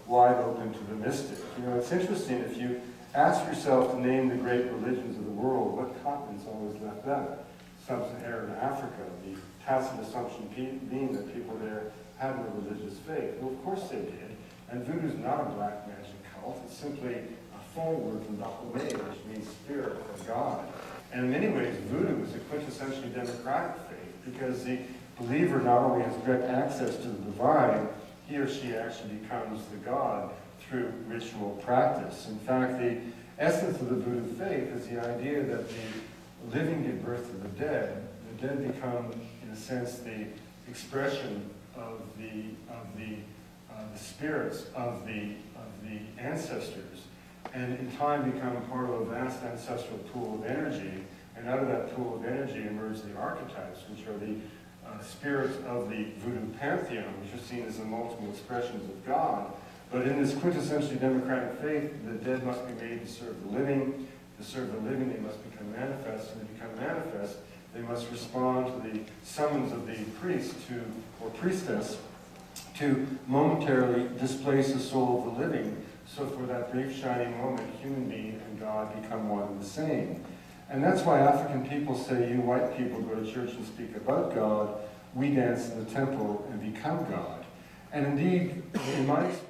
Wide open to the mystic. You know, it's interesting, if you ask yourself to name the great religions of the world, what continent's always left out? Sub-Saharan Africa, the tacit assumption being that people there had no religious faith. Well, of course they did. And voodoo's not a black magic cult. It's simply a full word from Dahomey, which means spirit or God. And in many ways, voodoo is a quintessentially democratic faith because the believer not only has direct access to the divine, he or she actually becomes the God through ritual practice. In fact, the essence of the voodoo faith is the idea that the living give birth to the dead become, in a sense, the expression of the spirits of the ancestors, and in time become part of a vast ancestral pool of energy, and out of that pool of energy emerge the archetypes, which are the spirits of the voodoo pantheon, which are seen as the multiple expressions of God. But in this quintessentially democratic faith, the dead must be made to serve the living. To serve the living, they must become manifest. And to become manifest, they must respond to the summons of the priest or priestess to momentarily displace the soul of the living. So for that brief shining moment, human being and God become one and the same. And that's why African people say, you white people go to church and speak about God, we dance in the temple and become God. And indeed, in my experience,